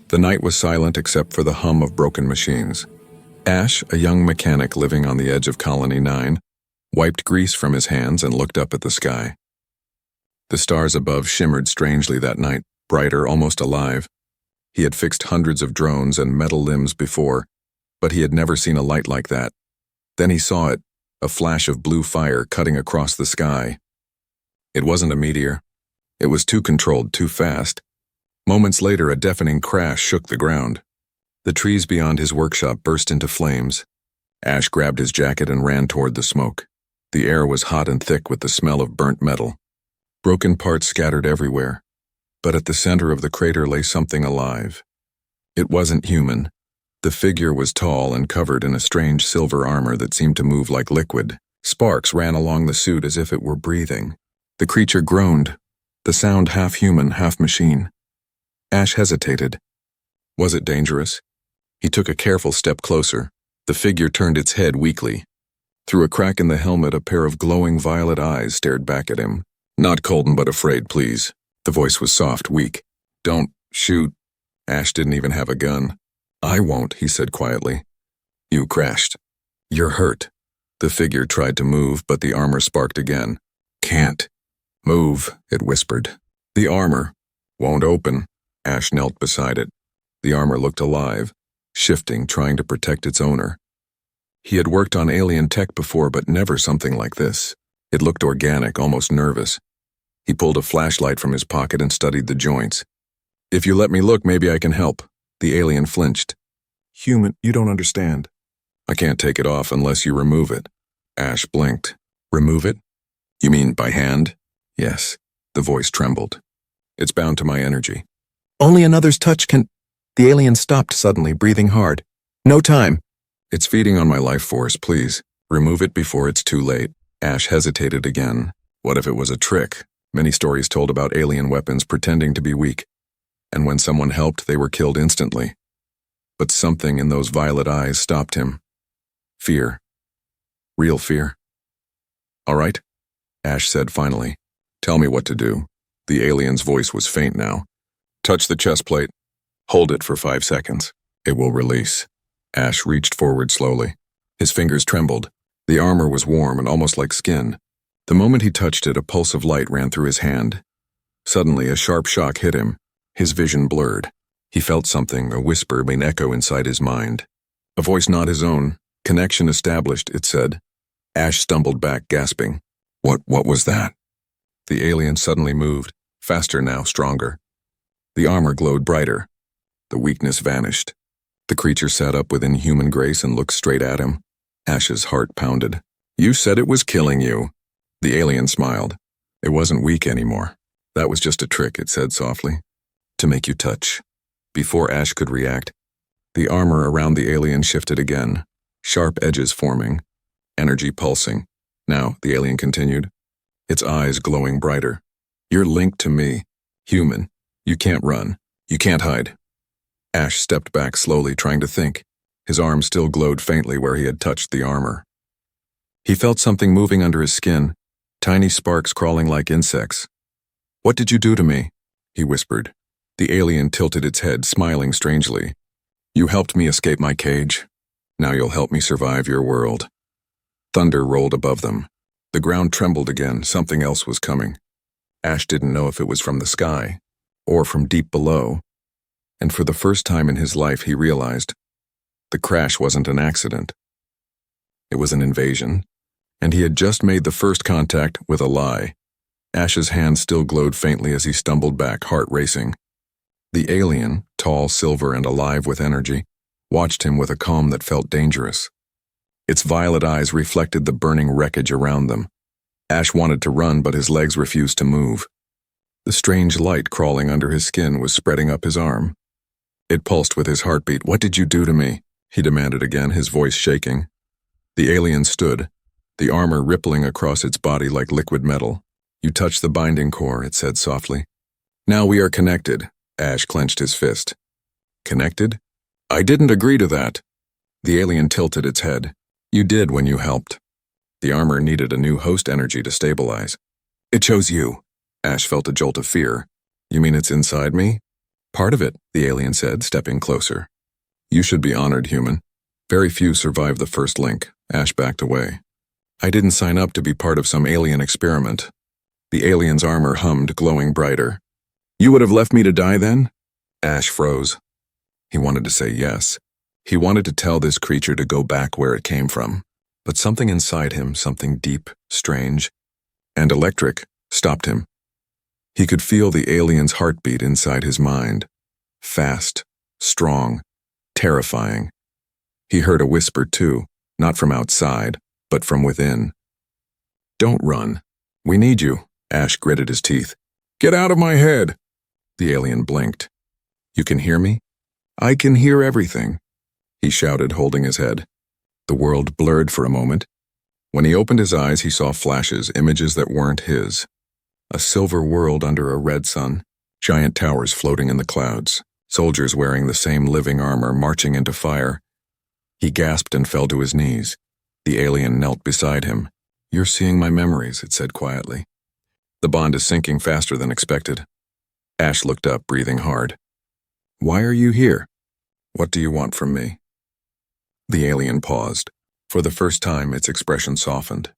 The night was silent except for the hum of broken machines. Ash, a young mechanic living on the edge of Colony 9, wiped grease from his hands and looked up at the sky. The stars above shimmered strangely that night, brighter, almost alive. He had fixed hundreds of drones and metal limbs before, but he had never seen a light like that. Then he saw it, a flash of blue fire cutting across the sky. It wasn't a meteor. It was too controlled, too fast. Moments later, a deafening crash shook the ground. The trees beyond his workshop burst into flames. Ash grabbed his jacket and ran toward the smoke. The air was hot and thick with the smell of burnt metal. Broken parts scattered everywhere. But at the center of the crater lay something alive. It wasn't human. The figure was tall and covered in a strange silver armor that seemed to move like liquid. Sparks ran along the suit as if it were breathing. The creature groaned, the sound half human, half machine. Ash hesitated. Was it dangerous? He took a careful step closer. The figure turned its head weakly. Through a crack in the helmet, a pair of glowing violet eyes stared back at him. "Not Colton, but afraid, please." The voice was soft, weak. "Don't shoot." Ash didn't even have a gun. "I won't," he said quietly. "You crashed. You're hurt." The figure tried to move, but the armor sparked again. "Can't move," it whispered. "The armor won't open." Ash knelt beside it. The armor looked alive, shifting, trying to protect its owner. He had worked on alien tech before, but never something like this. It looked organic, almost nervous. He pulled a flashlight from his pocket and studied the joints. "If you let me look, maybe I can help." The alien flinched. "Human, you don't understand." "I can't take it off unless you remove it." Ash blinked. "Remove it? You mean by hand?" "Yes." The voice trembled. "It's bound to my energy." "Only another's touch can—" The alien stopped suddenly, breathing hard. "No time." "It's feeding on my life force, please. Remove it before it's too late." Ash hesitated again. What if it was a trick? Many stories told about alien weapons pretending to be weak, and when someone helped, they were killed instantly. But something in those violet eyes stopped him. Fear. Real fear. "All right," Ash said finally. "Tell me what to do." The alien's voice was faint now. "Touch the chest plate. Hold it for 5 seconds. It will release." Ash reached forward slowly. His fingers trembled. The armor was warm and almost like skin. The moment he touched it, a pulse of light ran through his hand. Suddenly, a sharp shock hit him. His vision blurred. He felt something, a whisper, an echo inside his mind. A voice not his own. "Connection established," it said. Ash stumbled back, gasping. What was that?" The alien suddenly moved, faster now, stronger. The armor glowed brighter. The weakness vanished. The creature sat up with inhuman grace and looked straight at him. Ash's heart pounded. "You said it was killing you." The alien smiled. "It wasn't weak anymore. That was just a trick," it said softly. "To make you touch." Before Ash could react, the armor around the alien shifted again, sharp edges forming, energy pulsing. "Now," the alien continued, its eyes glowing brighter. "You're linked to me. Human. You can't run. You can't hide." Ash stepped back slowly, trying to think. His arm still glowed faintly where he had touched the armor. He felt something moving under his skin, tiny sparks crawling like insects. "What did you do to me?" he whispered. The alien tilted its head, smiling strangely. "You helped me escape my cage. Now you'll help me survive your world." Thunder rolled above them. The ground trembled again. Something else was coming. Ash didn't know if it was from the sky or from deep below. And for the first time in his life, he realized the crash wasn't an accident. It was an invasion, and he had just made the first contact with a lie. Ash's hand still glowed faintly as he stumbled back, heart racing. The alien, tall, silver, and alive with energy, watched him with a calm that felt dangerous. Its violet eyes reflected the burning wreckage around them. Ash wanted to run, but his legs refused to move. The strange light crawling under his skin was spreading up his arm. It pulsed with his heartbeat. "What did you do to me?" he demanded again, his voice shaking. The alien stood, the armor rippling across its body like liquid metal. "You touched the binding core," it said softly. "Now we are connected." Ash clenched his fist. "Connected? I didn't agree to that." The alien tilted its head. "You did when you helped." The armor needed a new host energy to stabilize. "It chose you." Ash felt a jolt of fear. "You mean it's inside me?" Part of it, the alien said, stepping closer. You should be honored, human. Very few survive the first link. Ash backed away. I didn't sign up to be part of some alien experiment. The alien's armor hummed, glowing brighter. You would have left me to die then? Ash froze. He wanted to say yes. He wanted to tell this creature to go back where it came from. But something inside him, something deep, strange, and electric, stopped him. He could feel the alien's heartbeat inside his mind. Fast, strong, terrifying. He heard a whisper too, not from outside, but from within. Don't run. We need you. Ash gritted his teeth. Get out of my head. The alien blinked. You can hear me? I can hear everything, he shouted, holding his head. The world blurred for a moment. When he opened his eyes, he saw flashes, images that weren't his. A silver world under a red sun, giant towers floating in the clouds, soldiers wearing the same living armor marching into fire. He gasped and fell to his knees. The alien knelt beside him. You're seeing my memories, it said quietly. The bond is sinking faster than expected. Ash looked up, breathing hard. Why are you here? What do you want from me? The alien paused. For the first time, its expression softened.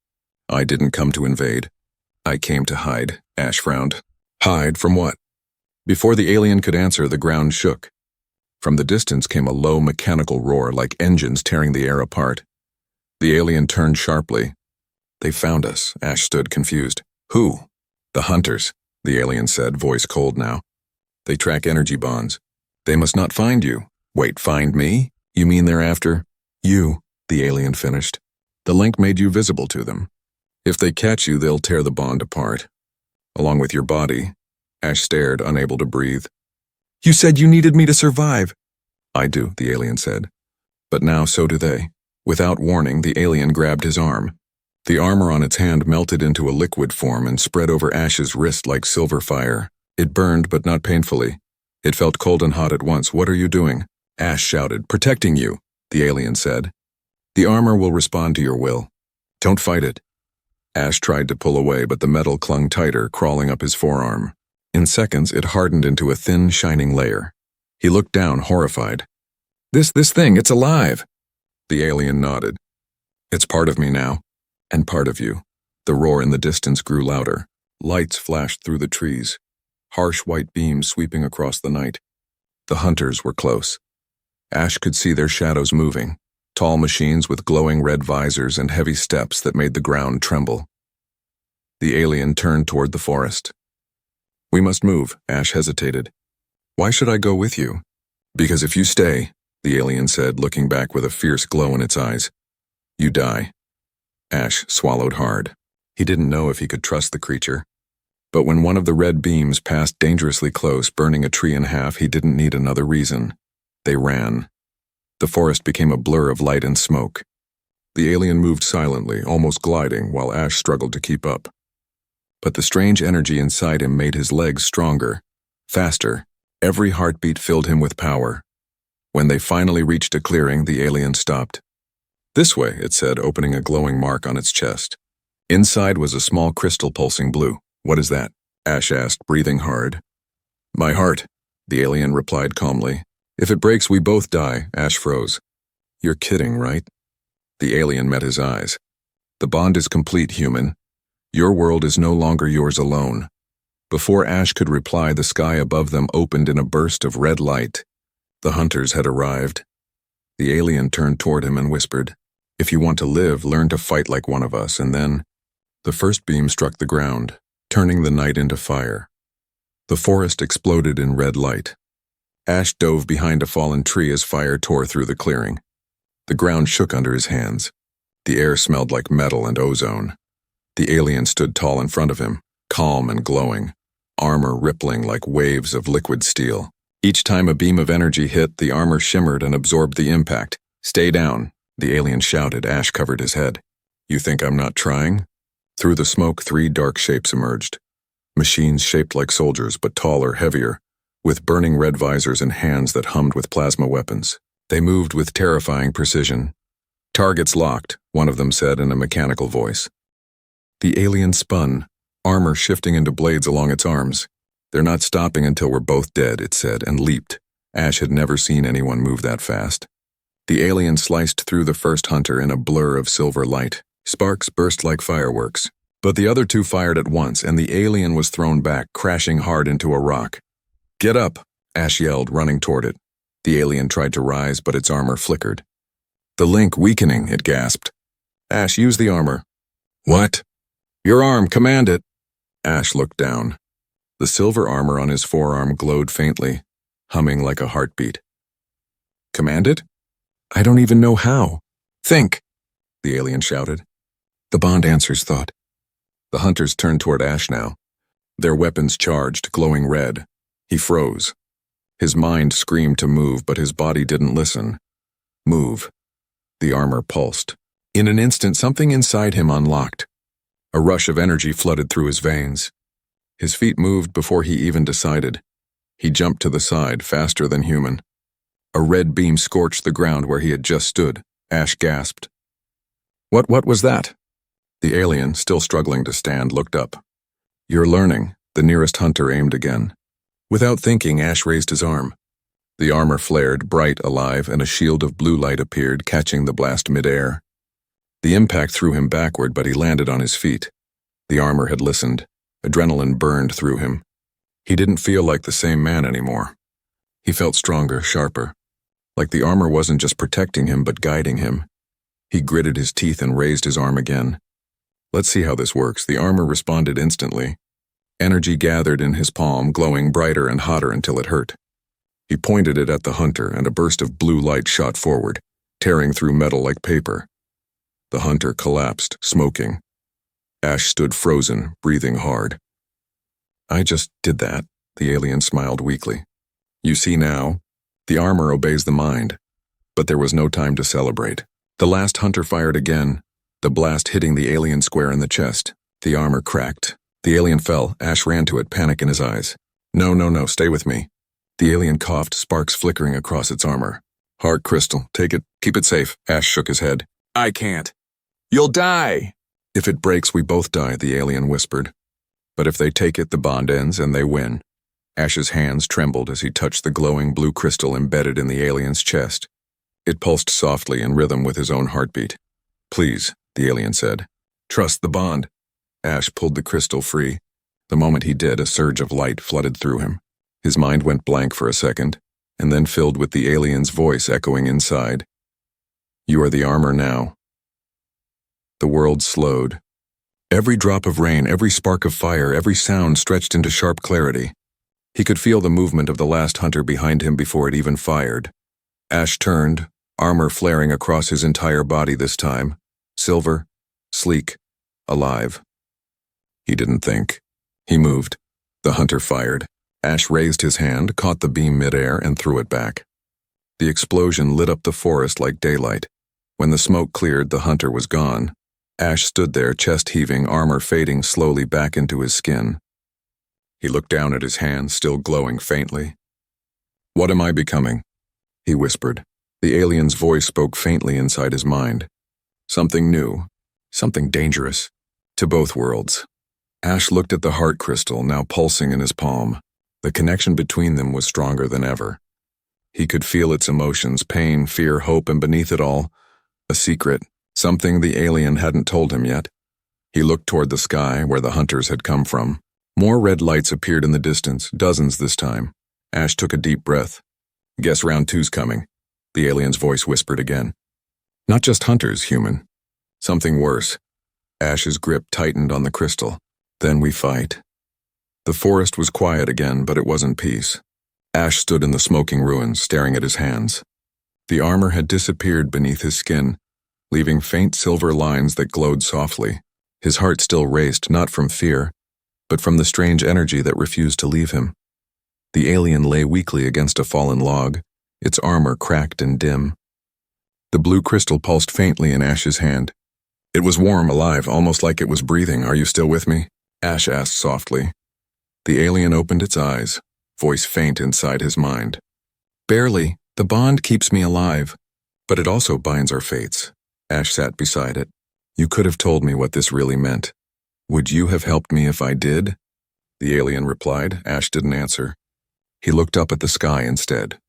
I didn't come to invade. I came to hide, Ash frowned. Hide from what? Before the alien could answer, the ground shook. From the distance came a low mechanical roar like engines tearing the air apart. The alien turned sharply. They found us, Ash stood confused. Who? The hunters, the alien said, voice cold now. They track energy bonds. They must not find you. Wait, find me? You mean they're after? You, the alien finished. The link made you visible to them. If they catch you, they'll tear the bond apart. Along with your body. Ash stared, unable to breathe. You said you needed me to survive. I do, the alien said. But now so do they. Without warning, the alien grabbed his arm. The armor on its hand melted into a liquid form and spread over Ash's wrist like silver fire. It burned, but not painfully. It felt cold and hot at once. What are you doing? Ash shouted. Protecting you, the alien said. The armor will respond to your will. Don't fight it. Ash tried to pull away, but the metal clung tighter, crawling up his forearm. In seconds, it hardened into a thin, shining layer. He looked down, horrified. This thing, it's alive. The alien nodded. It's part of me now, and part of you. The roar in the distance grew louder. Lights flashed through the trees, harsh white beams sweeping across the night. The hunters were close. Ash could see their shadows moving, tall machines with glowing red visors and heavy steps that made the ground tremble. The alien turned toward the forest. We must move, Ash hesitated. Why should I go with you? Because if you stay, the alien said, looking back with a fierce glow in its eyes, you die. Ash swallowed hard. He didn't know if he could trust the creature. But when one of the red beams passed dangerously close, burning a tree in half, he didn't need another reason. They ran. The forest became a blur of light and smoke. The alien moved silently, almost gliding, while Ash struggled to keep up. But the strange energy inside him made his legs stronger, faster. Every heartbeat filled him with power. When they finally reached a clearing, the alien stopped. This way, it said, opening a glowing mark on its chest. Inside was a small crystal pulsing blue. What is that? Ash asked, breathing hard. My heart, the alien replied calmly. If it breaks, we both die, Ash froze. You're kidding, right? The alien met his eyes. The bond is complete, human. Your world is no longer yours alone. Before Ash could reply, the sky above them opened in a burst of red light. The hunters had arrived. The alien turned toward him and whispered, If you want to live, learn to fight like one of us, and then... The first beam struck the ground, turning the night into fire. The forest exploded in red light. Ash dove behind a fallen tree as fire tore through the clearing. The ground shook under his hands. The air smelled like metal and ozone. The alien stood tall in front of him, calm and glowing, armor rippling like waves of liquid steel. Each time a beam of energy hit, the armor shimmered and absorbed the impact. Stay down, the alien shouted. Ash covered his head. You think I'm not trying? Through the smoke, 3 dark shapes emerged. Machines shaped like soldiers, but taller, heavier, with burning red visors and hands that hummed with plasma weapons. They moved with terrifying precision. Targets locked, one of them said in a mechanical voice. The alien spun, armor shifting into blades along its arms. "They're not stopping until we're both dead," it said, and leaped. Ash had never seen anyone move that fast. The alien sliced through the first hunter in a blur of silver light. Sparks burst like fireworks. But the other two fired at once, and the alien was thrown back, crashing hard into a rock. "Get up!" Ash yelled, running toward it. The alien tried to rise, but its armor flickered. "The link weakening," it gasped. "Ash, use the armor." "What?" "Your arm, command it." Ash looked down. The silver armor on his forearm glowed faintly, humming like a heartbeat. "Command it? I don't even know how." "Think," the alien shouted. The Bond answers thought. The hunters turned toward Ash now, their weapons charged, glowing red. He froze. His mind screamed to move, but his body didn't listen. Move. The armor pulsed. In an instant, something inside him unlocked. A rush of energy flooded through his veins. His feet moved before he even decided. He jumped to the side, faster than human. A red beam scorched the ground where he had just stood. Ash gasped. What was that?" The alien, still struggling to stand, looked up. "You're learning." The nearest hunter aimed again. Without thinking, Ash raised his arm. The armor flared, bright, alive, and a shield of blue light appeared, catching the blast midair. The impact threw him backward, but he landed on his feet. The armor had listened. Adrenaline burned through him. He didn't feel like the same man anymore. He felt stronger, sharper. Like the armor wasn't just protecting him, but guiding him. He gritted his teeth and raised his arm again. "Let's see how this works." The armor responded instantly. Energy gathered in his palm, glowing brighter and hotter until it hurt. He pointed it at the hunter, and a burst of blue light shot forward, tearing through metal like paper. The hunter collapsed, smoking. Ash stood frozen, breathing hard. "I just did that," the alien smiled weakly. "You see now? The armor obeys the mind." But there was no time to celebrate. The last hunter fired again, the blast hitting the alien square in the chest. The armor cracked. The alien fell. Ash ran to it, panic in his eyes. No, stay with me." The alien coughed, sparks flickering across its armor. "Heart crystal, take it, keep it safe." Ash shook his head. "I can't. You'll die." "If it breaks, we both die," the alien whispered. "But if they take it, the bond ends and they win." Ash's hands trembled as he touched the glowing blue crystal embedded in the alien's chest. It pulsed softly in rhythm with his own heartbeat. "Please," the alien said. "Trust the bond." Ash pulled the crystal free. The moment he did, a surge of light flooded through him. His mind went blank for a second, and then filled with the alien's voice echoing inside. "You are the armor now." The world slowed. Every drop of rain, every spark of fire, every sound stretched into sharp clarity. He could feel the movement of the last hunter behind him before it even fired. Ash turned, armor flaring across his entire body this time. Silver, sleek, alive. He didn't think. He moved. The hunter fired. Ash raised his hand, caught the beam midair, and threw it back. The explosion lit up the forest like daylight. When the smoke cleared, the hunter was gone. Ash stood there, chest heaving, armor fading slowly back into his skin. He looked down at his hand, still glowing faintly. "What am I becoming?" he whispered. The alien's voice spoke faintly inside his mind. Something new, something dangerous, to both worlds. Ash looked at the heart crystal, now pulsing in his palm. The connection between them was stronger than ever. He could feel its emotions, pain, fear, hope, and beneath it all, a secret, something the alien hadn't told him yet. He looked toward the sky, where the hunters had come from. More red lights appeared in the distance, dozens this time. Ash took a deep breath. "Guess round two's coming," the alien's voice whispered again. "Not just hunters, human. Something worse." Ash's grip tightened on the crystal. "Then we fight." The forest was quiet again, but it wasn't peace. Ash stood in the smoking ruins, staring at his hands. The armor had disappeared beneath his skin, leaving faint silver lines that glowed softly. His heart still raced, not from fear, but from the strange energy that refused to leave him. The alien lay weakly against a fallen log, its armor cracked and dim. The blue crystal pulsed faintly in Ash's hand. It was warm, alive, almost like it was breathing. "Are you still with me?" Ash asked softly. The alien opened its eyes, voice faint inside his mind. "Barely. The bond keeps me alive, but it also binds our fates." Ash sat beside it. "You could have told me what this really meant. Would you have helped me if I did?" the alien replied. Ash didn't answer. He looked up at the sky instead.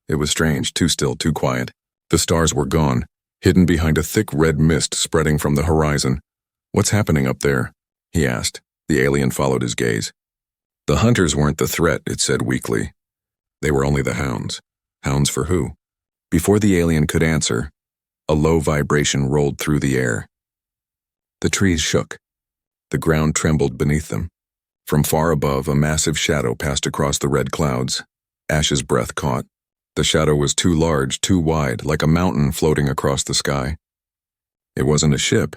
It was strange, too still, too quiet. The stars were gone, hidden behind a thick red mist spreading from the horizon. "What's happening up there?" he asked. The alien followed his gaze. "The hunters weren't the threat," it said weakly. "They were only the hounds." Hounds for who? Before the alien could answer, a low vibration rolled through the air. The trees shook. The ground trembled beneath them. From far above, a massive shadow passed across the red clouds. Ash's breath caught. The shadow was too large, too wide, like a mountain floating across the sky. It wasn't a ship.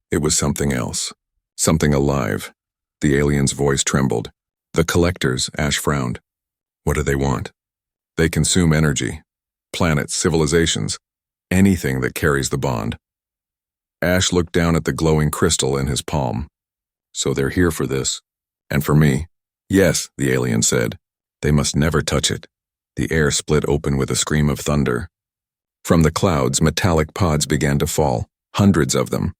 It was something else. Something alive. The alien's voice trembled. "The collectors," Ash frowned. "What do they want?" "They consume energy. Planets, civilizations. Anything that carries the bond." Ash looked down at the glowing crystal in his palm. "So they're here for this. And for me." "Yes," the alien said. "They must never touch it." The air split open with a scream of thunder. From the clouds, metallic pods began to fall, hundreds of them.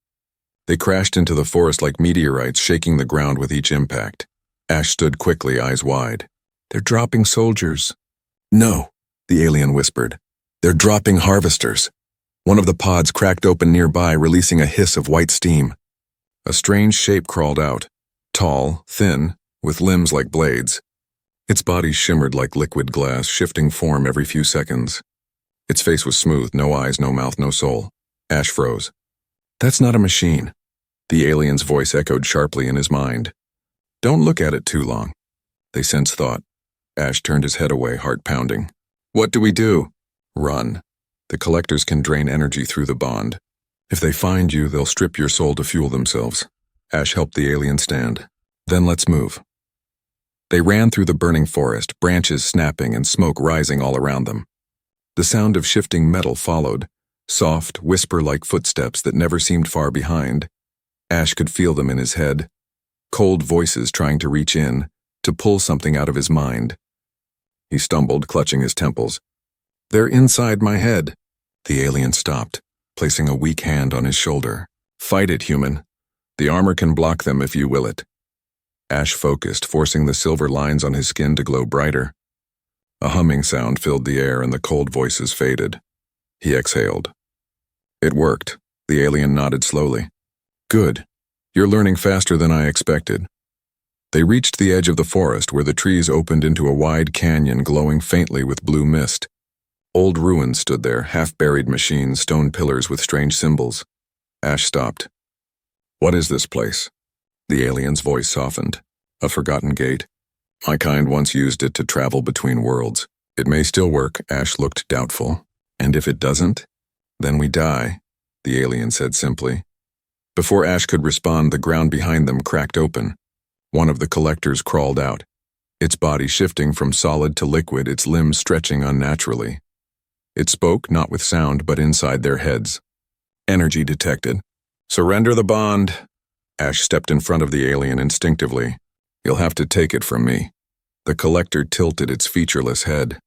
They crashed into the forest like meteorites, shaking the ground with each impact. Ash stood quickly, eyes wide. "They're dropping soldiers." "No," the alien whispered. "They're dropping harvesters." One of the pods cracked open nearby, releasing a hiss of white steam. A strange shape crawled out, tall, thin, with limbs like blades. Its body shimmered like liquid glass, shifting form every few seconds. Its face was smooth, no eyes, no mouth, no soul. Ash froze. "That's not a machine." The alien's voice echoed sharply in his mind. "Don't look at it too long." They sensed thought. Ash turned his head away, heart pounding. "What do we do?" "Run. The collectors can drain energy through the bond. If they find you, they'll strip your soul to fuel themselves." Ash helped the alien stand. "Then let's move." They ran through the burning forest, branches snapping and smoke rising all around them. The sound of shifting metal followed, soft, whisper-like footsteps that never seemed far behind. Ash could feel them in his head, cold voices trying to reach in, to pull something out of his mind. He stumbled, clutching his temples. "They're inside my head." The alien stopped, placing a weak hand on his shoulder. "Fight it, human. The armor can block them if you will it." Ash focused, forcing the silver lines on his skin to glow brighter. A humming sound filled the air and the cold voices faded. He exhaled. "It worked." The alien nodded slowly. "Good. You're learning faster than I expected." They reached the edge of the forest where the trees opened into a wide canyon glowing faintly with blue mist. Old ruins stood there, half-buried machines, stone pillars with strange symbols. Ash stopped. "What is this place?" The alien's voice softened. "A forgotten gate. My kind once used it to travel between worlds. It may still work." Ash looked doubtful. "And if it doesn't? Then we die," the alien said simply. Before Ash could respond, the ground behind them cracked open. One of the collectors crawled out, its body shifting from solid to liquid, its limbs stretching unnaturally. It spoke, not with sound, but inside their heads. "Energy detected. Surrender the bond." Ash stepped in front of the alien instinctively. "You'll have to take it from me." The collector tilted its featureless head.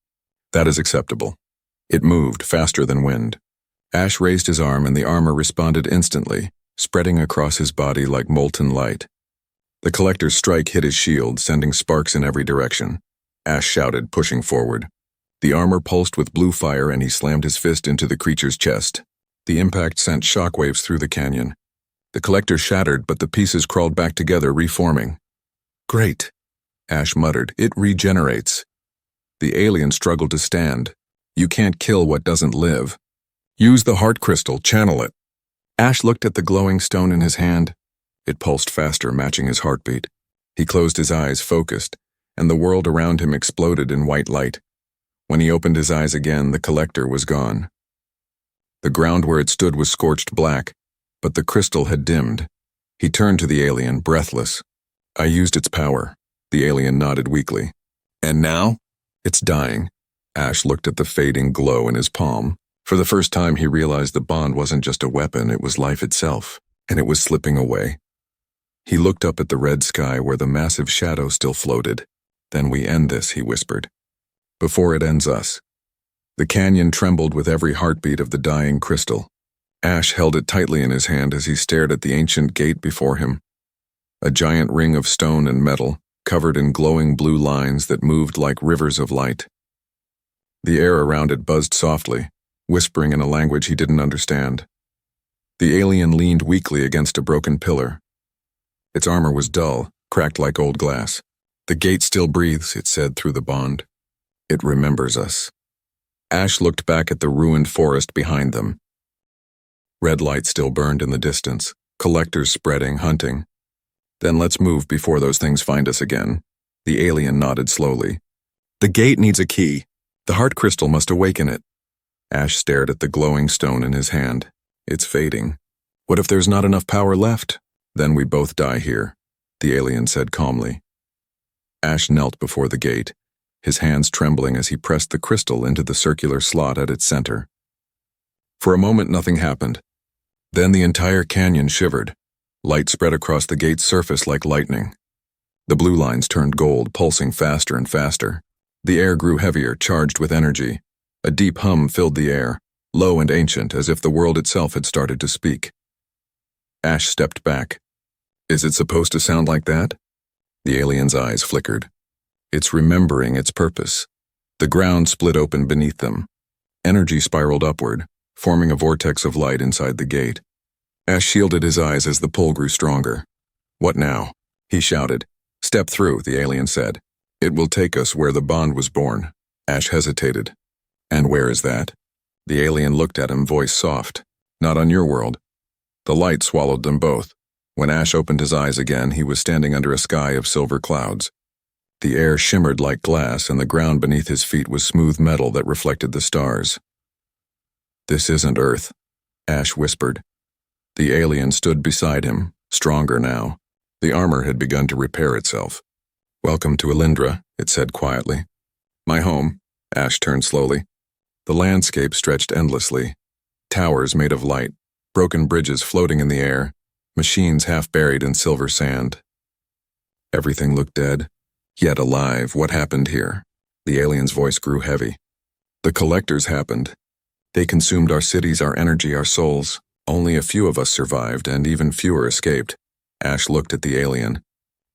"That is acceptable." It moved, faster than wind. Ash raised his arm and the armor responded instantly, spreading across his body like molten light. The collector's strike hit his shield, sending sparks in every direction. Ash shouted, pushing forward. The armor pulsed with blue fire and he slammed his fist into the creature's chest. The impact sent shockwaves through the canyon. The collector shattered, but the pieces crawled back together, reforming. "Great," Ash muttered. "It regenerates." The alien struggled to stand. "You can't kill what doesn't live. Use the heart crystal, channel it." Ash looked at the glowing stone in his hand. It pulsed faster, matching his heartbeat. He closed his eyes, focused, and the world around him exploded in white light. When he opened his eyes again, the collector was gone. The ground where it stood was scorched black, but the crystal had dimmed. He turned to the alien, breathless. "I used its power." The alien nodded weakly. "And now?" "It's dying." Ash looked at the fading glow in his palm. For the first time, he realized the bond wasn't just a weapon, it was life itself, and it was slipping away. He looked up at the red sky where the massive shadow still floated. "Then we end this," he whispered. "Before it ends us." The canyon trembled with every heartbeat of the dying crystal. Ash held it tightly in his hand as he stared at the ancient gate before him. A giant ring of stone and metal, covered in glowing blue lines that moved like rivers of light. The air around it buzzed softly, whispering in a language he didn't understand. The alien leaned weakly against a broken pillar. Its armor was dull, cracked like old glass. "The gate still breathes," it said through the bond. "It remembers us." Ash looked back at the ruined forest behind them. Red light still burned in the distance, collectors spreading, hunting. "Then let's move before those things find us again." The alien nodded slowly. "The gate needs a key. The heart crystal must awaken it." Ash stared at the glowing stone in his hand. "It's fading. What if there's not enough power left? Then we both die here," the alien said calmly. Ash knelt before the gate, his hands trembling as he pressed the crystal into the circular slot at its center. For a moment nothing happened. Then the entire canyon shivered. Light spread across the gate's surface like lightning. The blue lines turned gold, pulsing faster and faster. The air grew heavier, charged with energy. A deep hum filled the air, low and ancient, as if the world itself had started to speak. Ash stepped back. "Is it supposed to sound like that?" The alien's eyes flickered. "It's remembering its purpose." The ground split open beneath them. Energy spiraled upward, forming a vortex of light inside the gate. Ash shielded his eyes as the pull grew stronger. "What now?" he shouted. "Step through," the alien said. "It will take us where the bond was born." Ash hesitated. "And where is that?" The alien looked at him, voice soft. "Not on your world." The light swallowed them both. When Ash opened his eyes again, he was standing under a sky of silver clouds. The air shimmered like glass, and the ground beneath his feet was smooth metal that reflected the stars. "This isn't Earth," Ash whispered. The alien stood beside him, stronger now. The armor had begun to repair itself. "Welcome to Elindra," it said quietly. "My home." Ash turned slowly. The landscape stretched endlessly. Towers made of light, broken bridges floating in the air, machines half buried in silver sand. Everything looked dead, yet alive. What happened here? The alien's voice grew heavy. "The collectors happened. They consumed our cities, our energy, our souls. Only a few of us survived, and even fewer escaped." Ash looked at the alien.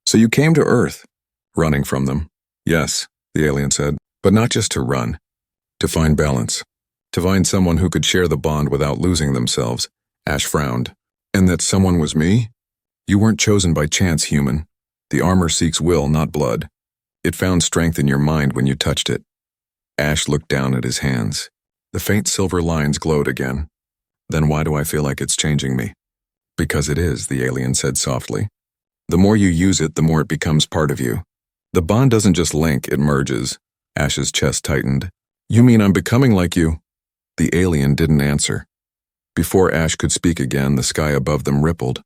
"So you came to Earth?" "Running from them." "Yes," the alien said, "but not just to run. To find balance. To find someone who could share the bond without losing themselves." Ash frowned. "And that someone was me?" "You weren't chosen by chance, human. The armor seeks will, not blood. It found strength in your mind when you touched it." Ash looked down at his hands. The faint silver lines glowed again. "Then why do I feel like it's changing me?" "Because it is," the alien said softly. "The more you use it, the more it becomes part of you. The bond doesn't just link, it merges." Ash's chest tightened. "You mean I'm becoming like you?" The alien didn't answer. Before Ash could speak again, the sky above them rippled.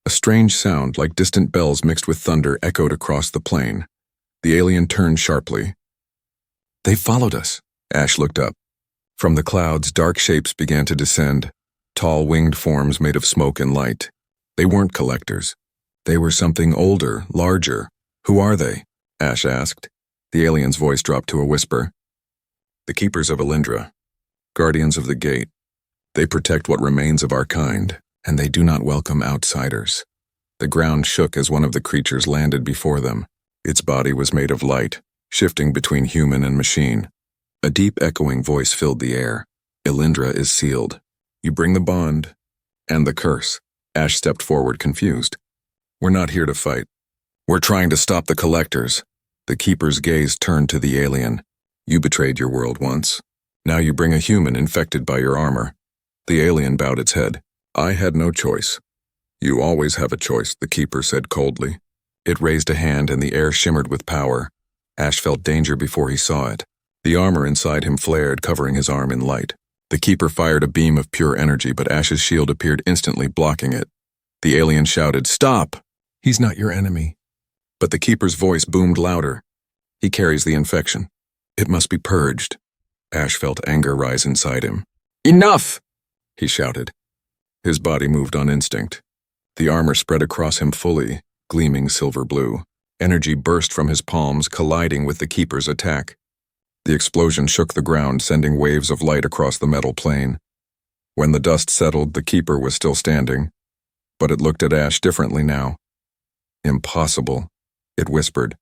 A strange sound, like distant bells mixed with thunder, echoed across the plain. The alien turned sharply. "They followed us." Ash looked up. From the clouds, dark shapes began to descend, tall winged forms made of smoke and light. They weren't collectors. They were something older, larger. "Who are they?" Ash asked. The alien's voice dropped to a whisper. "The keepers of Elindra, guardians of the gate. They protect what remains of our kind, and they do not welcome outsiders." The ground shook as one of the creatures landed before them. Its body was made of light, shifting between human and machine. A deep echoing voice filled the air. "Elindra is sealed. You bring the bond and the curse." Ash stepped forward, confused. "We're not here to fight. We're trying to stop the collectors." The keeper's gaze turned to the alien. "You betrayed your world once. Now you bring a human infected by your armor." The alien bowed its head. "I had no choice." "You always have a choice," the keeper said coldly. It raised a hand and the air shimmered with power. Ash felt danger before he saw it. The armor inside him flared, covering his arm in light. The keeper fired a beam of pure energy, but Ash's shield appeared instantly, blocking it. The alien shouted, "Stop! He's not your enemy." But the keeper's voice boomed louder. "He carries the infection. It must be purged." Ash felt anger rise inside him. "Enough!" he shouted. His body moved on instinct. The armor spread across him fully, gleaming silver blue. Energy burst from his palms, colliding with the keeper's attack. The explosion shook the ground, sending waves of light across the metal plane. When the dust settled, the keeper was still standing, but it looked at Ash differently now. "Impossible," It whispered.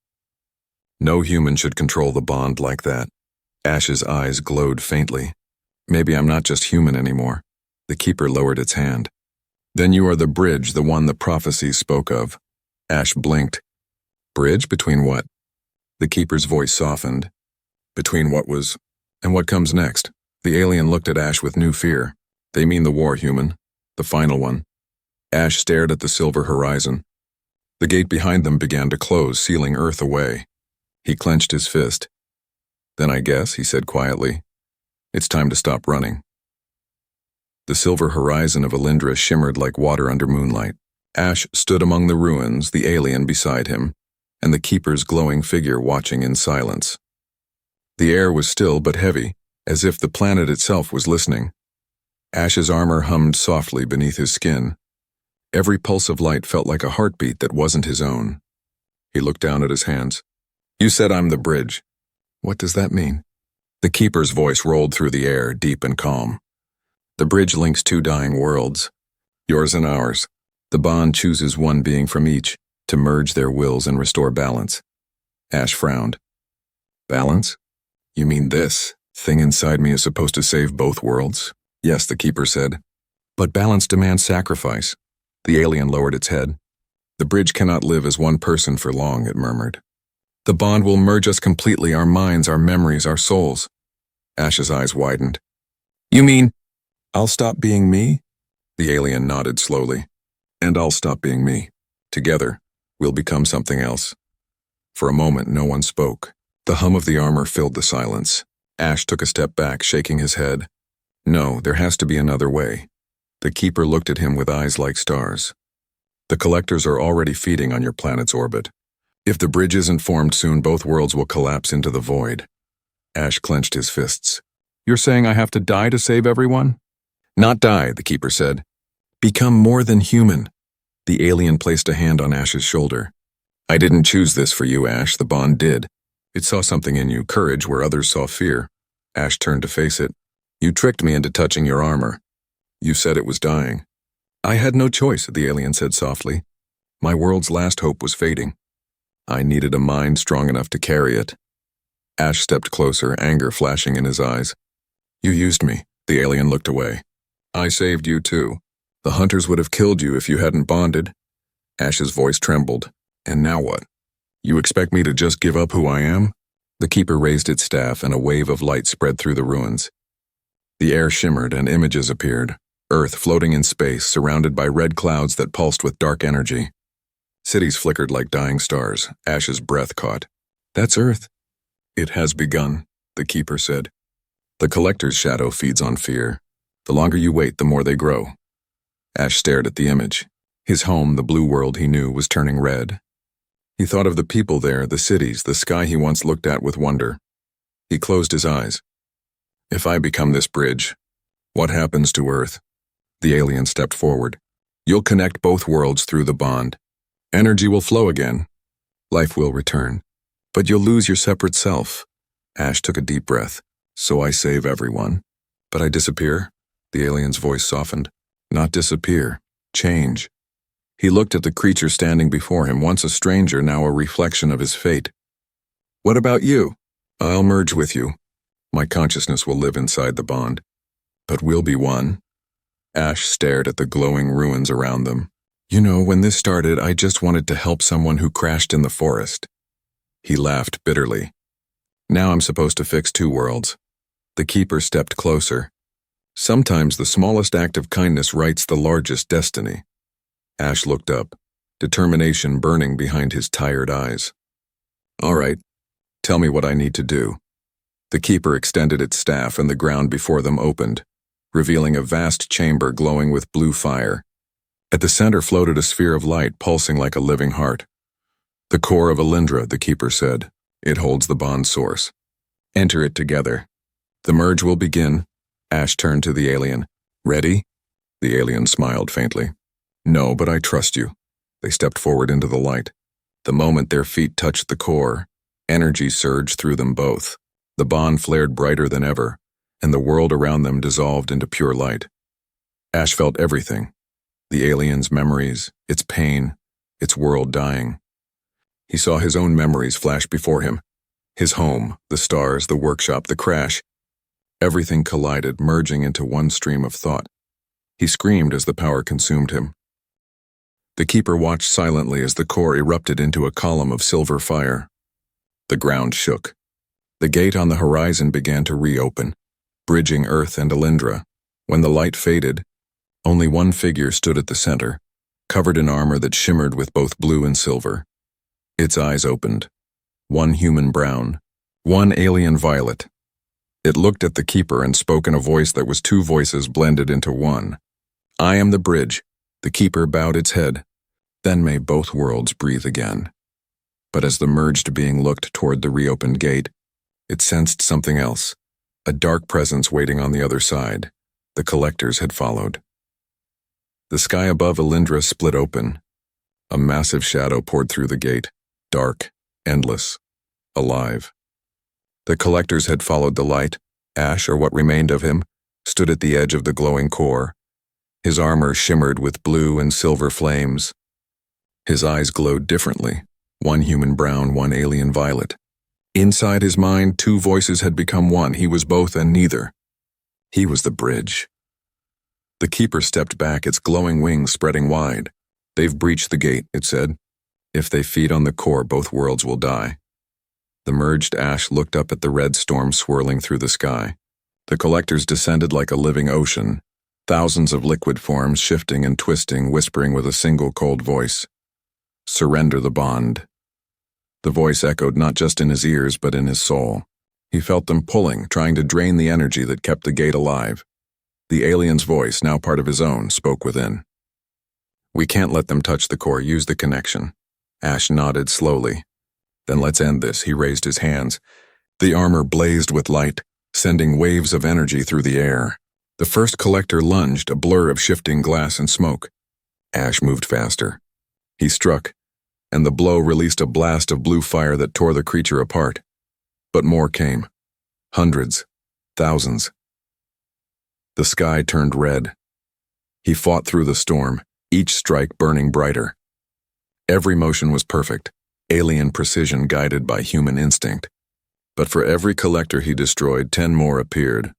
No human should control the bond like that. Ash's eyes glowed faintly. Maybe I'm not just human anymore. The keeper lowered its hand. Then you are the bridge, the one the prophecies spoke of. Ash blinked. Bridge between what? The keeper's voice softened. Between what was, and what comes next. The alien looked at Ash with new fear. They mean the war, human. The final one. Ash stared at the silver horizon. The gate behind them began to close, sealing Earth away. He clenched his fist. Then I guess, he said quietly, it's time to stop running. The silver horizon of Alindra shimmered like water under moonlight. Ash stood among the ruins, the alien beside him, and the keeper's glowing figure watching in silence. The air was still but heavy, as if the planet itself was listening. Ash's armor hummed softly beneath his skin. Every pulse of light felt like a heartbeat that wasn't his own. He looked down at his hands. You said I'm the bridge. What does that mean? The keeper's voice rolled through the air, deep and calm. The bridge links two dying worlds, yours and ours. The bond chooses one being from each, to merge their wills and restore balance. Ash frowned. Balance? You mean this thing inside me is supposed to save both worlds? Yes, the keeper said. But balance demands sacrifice. The alien lowered its head. The bridge cannot live as one person for long, it murmured. The bond will merge us completely, our minds, our memories, our souls. Ash's eyes widened. You mean, I'll stop being me? The alien nodded slowly. And I'll stop being me. Together, we'll become something else. For a moment, no one spoke. The hum of the armor filled the silence. Ash took a step back, shaking his head. No, there has to be another way. The keeper looked at him with eyes like stars. The collectors are already feeding on your planet's orbit. If the bridge isn't formed soon, both worlds will collapse into the void. Ash clenched his fists. You're saying I have to die to save everyone? Not die, the keeper said. Become more than human. The alien placed a hand on Ash's shoulder. I didn't choose this for you, Ash. The bond did. It saw something in you, courage where others saw fear. Ash turned to face it. You tricked me into touching your armor. You said it was dying. I had no choice, the alien said softly. My world's last hope was fading. I needed a mind strong enough to carry it. Ash stepped closer, anger flashing in his eyes. You used me. The alien looked away. I saved you too. The hunters would have killed you if you hadn't bonded. Ash's voice trembled. And now what? You expect me to just give up who I am? The keeper raised its staff and a wave of light spread through the ruins. The air shimmered and images appeared. Earth floating in space, surrounded by red clouds that pulsed with dark energy. Cities flickered like dying stars. Ash's breath caught. That's Earth. It has begun, the keeper said. The collector's shadow feeds on fear. The longer you wait, the more they grow. Ash stared at the image. His home, the blue world he knew, was turning red. He thought of the people there, the cities, the sky he once looked at with wonder. He closed his eyes. If I become this bridge, what happens to Earth? The alien stepped forward. You'll connect both worlds through the bond. Energy will flow again. Life will return. But you'll lose your separate self. Ash took a deep breath. So I save everyone. But I disappear? The alien's voice softened. Not disappear. Change. He looked at the creature standing before him, once a stranger, now a reflection of his fate. What about you? I'll merge with you. My consciousness will live inside the bond. But we'll be one. Ash stared at the glowing ruins around them. You know, when this started, I just wanted to help someone who crashed in the forest. He laughed bitterly. Now I'm supposed to fix two worlds. The keeper stepped closer. Sometimes the smallest act of kindness writes the largest destiny. Ash looked up, determination burning behind his tired eyes. All right, tell me what I need to do. The keeper extended its staff and the ground before them opened, revealing a vast chamber glowing with blue fire. At the center floated a sphere of light pulsing like a living heart. The core of Alindra, the keeper said. It holds the bond source. Enter it together. The merge will begin. Ash turned to the alien. Ready? The alien smiled faintly. No, but I trust you. They stepped forward into the light. The moment their feet touched the core, energy surged through them both. The bond flared brighter than ever, and the world around them dissolved into pure light. Ash felt everything. The alien's memories, its pain, its world dying. He saw his own memories flash before him. His home, the stars, the workshop, the crash. Everything collided, merging into one stream of thought. He screamed as the power consumed him. The keeper watched silently as the core erupted into a column of silver fire. The ground shook. The gate on the horizon began to reopen, bridging Earth and Alindra. When the light faded, only one figure stood at the center, covered in armor that shimmered with both blue and silver. Its eyes opened. One human brown, one alien violet. It looked at the keeper and spoke in a voice that was two voices blended into one. "I am the bridge." The keeper bowed its head. "Then may both worlds breathe again." But as the merged being looked toward the reopened gate, it sensed something else, a dark presence waiting on the other side. The collectors had followed. The sky above Alindra split open. A massive shadow poured through the gate, dark, endless, alive. The collectors had followed the light. Ash, or what remained of him, stood at the edge of the glowing core. His armor shimmered with blue and silver flames. His eyes glowed differently, one human brown, one alien violet. Inside his mind, two voices had become one. He was both and neither. He was the bridge. The keeper stepped back, its glowing wings spreading wide. "They've breached the gate," it said. "If they feed on the core, both worlds will die." The merged Ash looked up at the red storm swirling through the sky. The collectors descended like a living ocean, thousands of liquid forms shifting and twisting, whispering with a single cold voice. "Surrender the bond." The voice echoed not just in his ears, but in his soul. He felt them pulling, trying to drain the energy that kept the gate alive. The alien's voice, now part of his own, spoke within. "We can't let them touch the core. Use the connection." Ash nodded slowly. "Then let's end this." He raised his hands. The armor blazed with light, sending waves of energy through the air. The first collector lunged, a blur of shifting glass and smoke. Ash moved faster. He struck, and the blow released a blast of blue fire that tore the creature apart. But more came. Hundreds, thousands. The sky turned red. He fought through the storm, each strike burning brighter. Every motion was perfect, alien precision guided by human instinct. But for every collector he destroyed, 10 more appeared.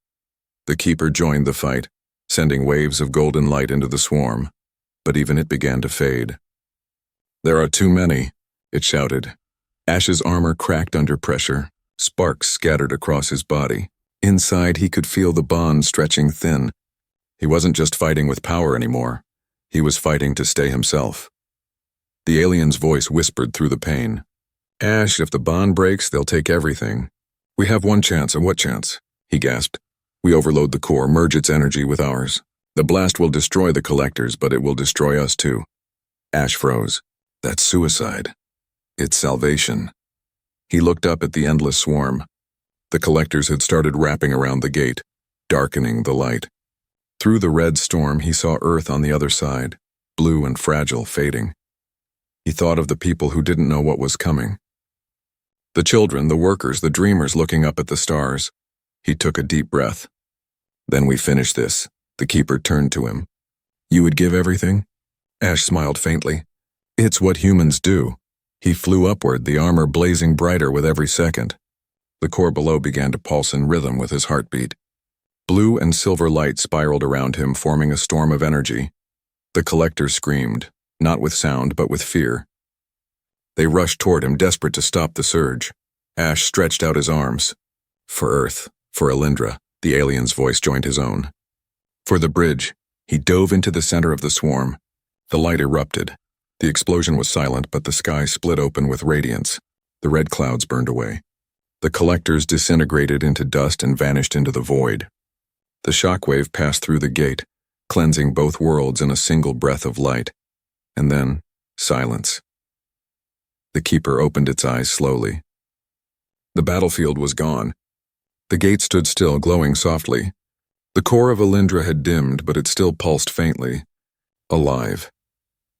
The keeper joined the fight, sending waves of golden light into the swarm, but even it began to fade. "There are too many," it shouted. Ash's armor cracked under pressure, sparks scattered across his body. Inside, he could feel the bond stretching thin. He wasn't just fighting with power anymore. He was fighting to stay himself. The alien's voice whispered through the pain. "Ash, if the bond breaks, they'll take everything. We have one chance, and what chance?" he gasped. "We overload the core, merge its energy with ours. The blast will destroy the collectors, but it will destroy us too." Ash froze. "That's suicide. It's salvation." He looked up at the endless swarm. The collectors had started wrapping around the gate, darkening the light. Through the red storm, he saw Earth on the other side, blue and fragile, fading. He thought of the people who didn't know what was coming. The children, the workers, the dreamers looking up at the stars. He took a deep breath. "Then we finish this." The keeper turned to him. "You would give everything?" Ash smiled faintly. "It's what humans do." He flew upward, the armor blazing brighter with every second. The core below began to pulse in rhythm with his heartbeat. Blue and silver light spiraled around him, forming a storm of energy. The collectors screamed, not with sound, but with fear. They rushed toward him, desperate to stop the surge. Ash stretched out his arms. "For Earth, for Alindra," the alien's voice joined his own. "For the bridge." He dove into the center of the swarm. The light erupted. The explosion was silent, but the sky split open with radiance. The red clouds burned away. The collectors disintegrated into dust and vanished into the void. The shockwave passed through the gate, cleansing both worlds in a single breath of light. And then, silence. The keeper opened its eyes slowly. The battlefield was gone. The gate stood still, glowing softly. The core of Alindra had dimmed, but it still pulsed faintly. Alive.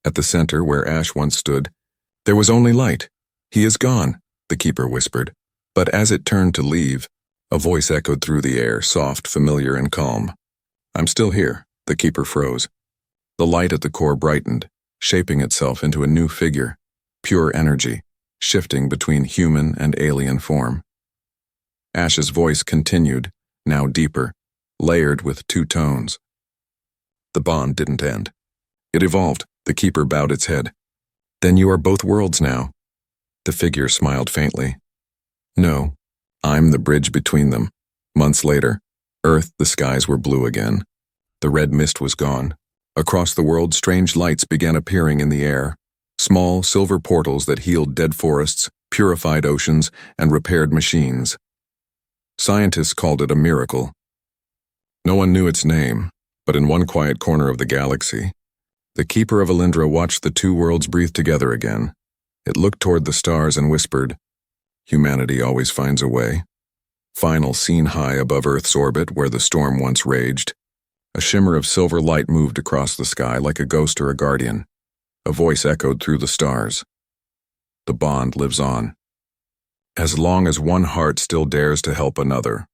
At the center, where Ash once stood, there was only light. "He is gone," the keeper whispered. But as it turned to leave, a voice echoed through the air, soft, familiar, and calm. "I'm still here." The keeper froze. The light at the core brightened, shaping itself into a new figure, pure energy, shifting between human and alien form. Ash's voice continued, now deeper, layered with two tones. The bond didn't end. It evolved. The keeper bowed its head. Then you are both worlds now. The figure smiled faintly. No, I'm the bridge between them. Months later, Earth, the skies were blue again. The red mist was gone. Across the world, strange lights began appearing in the air. Small, silver portals that healed dead forests, purified oceans, and repaired machines. Scientists called it a miracle. No one knew its name, but in one quiet corner of the galaxy, the keeper of Alindra watched the two worlds breathe together again. It looked toward the stars and whispered, "Humanity always finds a way." Final scene high above Earth's orbit where the storm once raged. A shimmer of silver light moved across the sky like a ghost or a guardian. A voice echoed through the stars. The bond lives on. As long as one heart still dares to help another.